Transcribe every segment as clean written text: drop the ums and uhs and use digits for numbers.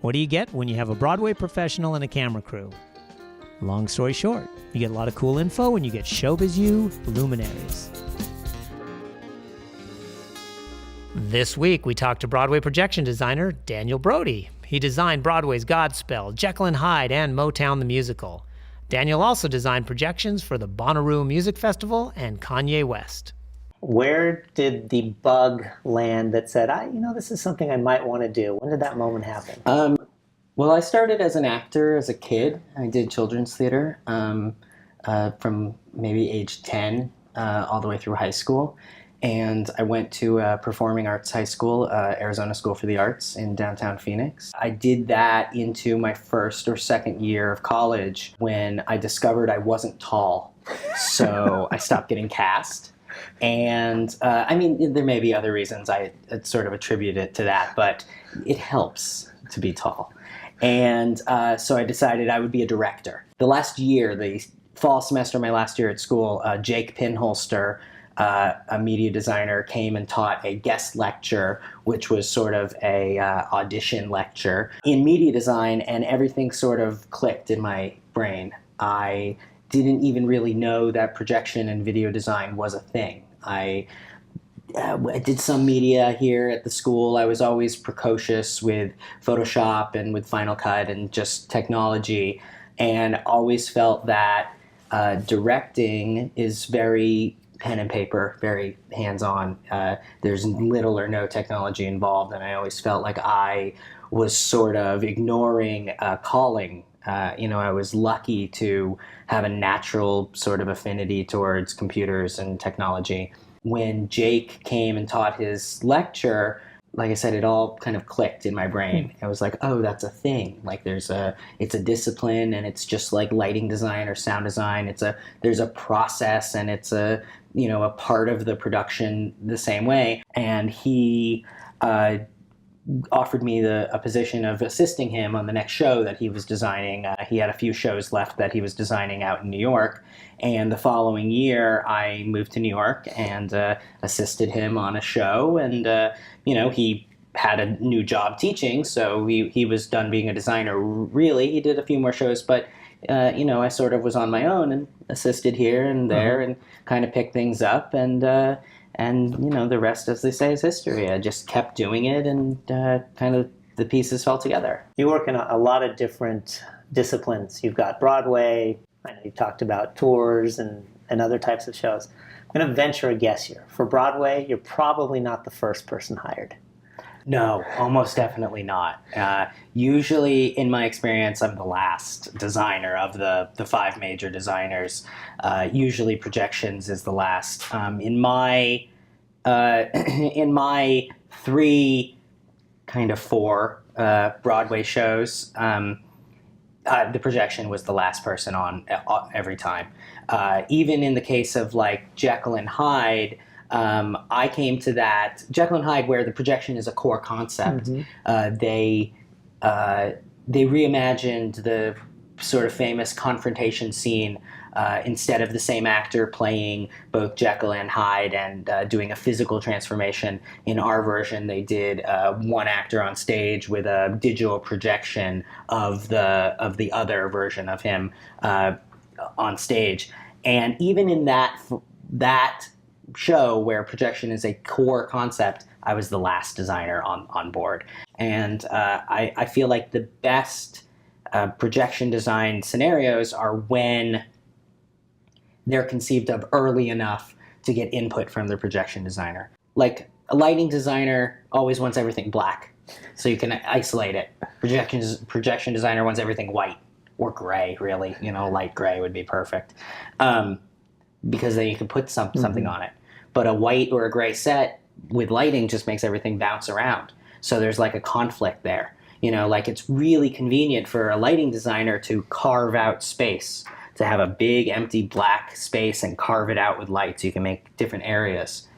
What do you get when you have a Broadway professional and a camera crew? Long story short, you get a lot of cool info when you get ShowbizU luminaries. This week, we talked to Broadway projection designer Daniel Brodie. He designed Broadway's Godspell, Jekyll and Hyde, and Motown the Musical. Daniel also designed projections for the Bonnaroo Music Festival and Kanye West. Where did the bug land that said, this is something I might want to do? When did that moment happen? Well, I started as an actor as a kid. I did children's theater from maybe age 10 all the way through high school. And I went to Performing Arts High School, Arizona School for the Arts in downtown Phoenix. I did that into my first or second year of college when I discovered I wasn't tall. So I stopped getting cast. And there may be other reasons I sort of attribute it to that, but it helps to be tall. And so I decided I would be a director. The last year, the fall semester of my last year at school, Jake Pinholster, a media designer, came and taught a guest lecture, which was sort of a audition lecture in media design, and everything sort of clicked in my brain. I didn't even really know that projection and video design was a thing. I did some media here at the school. I was always precocious with Photoshop and with Final Cut and just technology, and always felt that directing is very pen and paper, very hands-on. There's little or no technology involved, and I always felt like I was sort of ignoring calling. I was lucky to have a natural sort of affinity towards computers and technology. When Jake came and taught his lecture, like I said, it all kind of clicked in my brain. I was like, oh, that's a thing. Like it's a discipline, and it's just like lighting design or sound design. There's a process, and it's a part of the production the same way. And he offered me a position of assisting him on the next show that he was designing. He had a few shows left that he was designing out in New York. And the following year, I moved to New York and assisted him on a show. And, he had a new job teaching, so he was done being a designer. Really, he did a few more shows, but, I sort of was on my own and assisted here and there and kind of picked things up. And the rest, as they say, is history. I just kept doing it, and kind of the pieces fell together. You work in a lot of different disciplines. You've got Broadway. I know you talked about tours and other types of shows. I'm going to venture a guess here. For Broadway, you're probably not the first person hired. No, almost definitely not. Usually, in my experience, I'm the last designer of the five major designers. Usually, projections is the last. In my three, kind of four Broadway shows, the projection was the last person on every time. Even in the case of like Jekyll and Hyde, I came to that Jekyll and Hyde, where the projection is a core concept. They reimagined the sort of famous confrontation scene. Instead of the same actor playing both Jekyll and Hyde and doing a physical transformation, in our version they did one actor on stage with a digital projection of the other version of him on stage. And even in that show where projection is a core concept, I was the last designer on board. And I feel like the best projection design scenarios are when they're conceived of early enough to get input from the projection designer. Like a lighting designer always wants everything black, so you can isolate it. Projection designer wants everything white or gray, really. Light gray would be perfect, because then you can put something on it. But a white or a gray set with lighting just makes everything bounce around. So there's like a conflict there. It's really convenient for a lighting designer to carve out space, to have a big empty black space and carve it out with light so you can make different areas.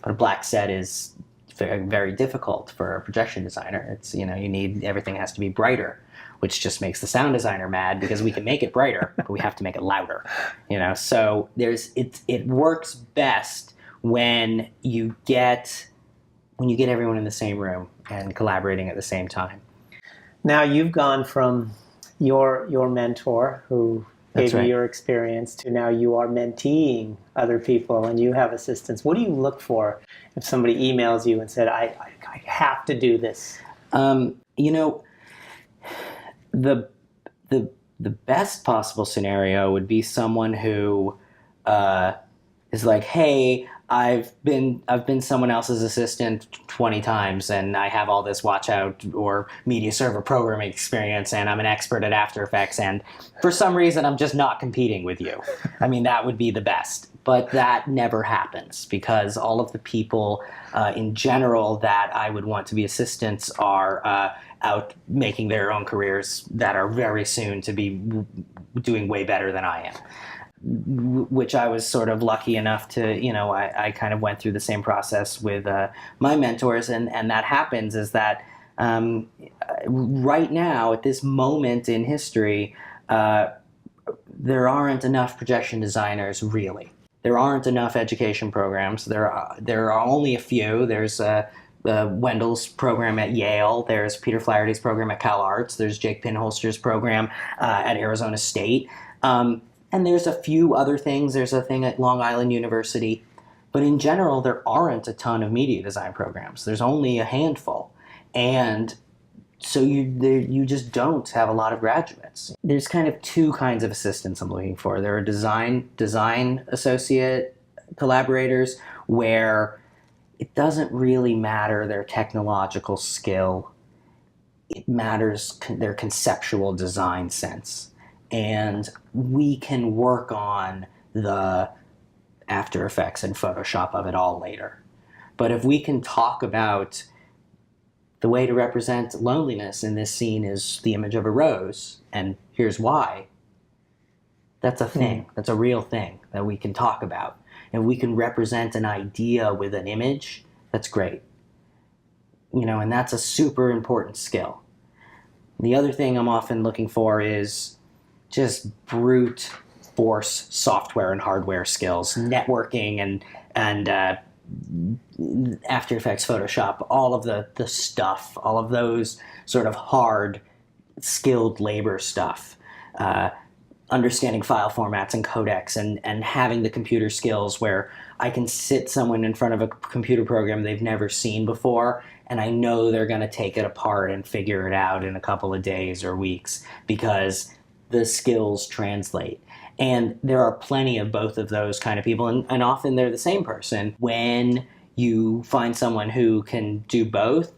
But a black set is very, very difficult for a projection designer. It's, everything has to be brighter, which just makes the sound designer mad because we can make it brighter, but we have to make it louder. So it works best when you get everyone in the same room and collaborating at the same time. Now you've gone from your mentor who That's gave you right. your experience to now you are menteeing other people and you have assistants. What do you look for if somebody emails you and said, I have to do this? You know, the the best possible scenario would be someone who is like, hey, I've been someone else's assistant 20 times and I have all this watch out or media server programming experience and I'm an expert at After Effects and for some reason I'm just not competing with you. I mean, that would be the best. But that never happens because all of the people in general that I would want to be assistants are out making their own careers that are very soon to be doing way better than I am. Which I was sort of lucky enough to, I kind of went through the same process with my mentors, and that happens is that right now, at this moment in history, there aren't enough projection designers, really. There aren't enough education programs. There are only a few. There's Wendell's program at Yale. There's Peter Flaherty's program at Cal Arts. There's Jake Pinholster's program at Arizona State. And there's a few other things. There's a thing at Long Island University. But in general, there aren't a ton of media design programs. There's only a handful. And so you just don't have a lot of graduates. There's kind of two kinds of assistants I'm looking for. There are design associate collaborators where it doesn't really matter their technological skill. It matters their conceptual design sense. And we can work on the After Effects and Photoshop of it all later. But if we can talk about the way to represent loneliness in this scene is the image of a rose, and here's why, that's a thing. That's a real thing that we can talk about. And we can represent an idea with an image, that's great. And that's a super important skill. The other thing I'm often looking for is just brute force software and hardware skills, networking and After Effects, Photoshop, all of the stuff, all of those sort of hard, skilled labor stuff, understanding file formats and codecs and having the computer skills where I can sit someone in front of a computer program they've never seen before and I know they're going to take it apart and figure it out in a couple of days or weeks because the skills translate. And there are plenty of both of those kind of people, and often they're the same person. When you find someone who can do both,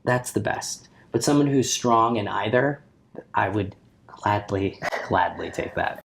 that's the best. But someone who's strong in either, I would gladly take that.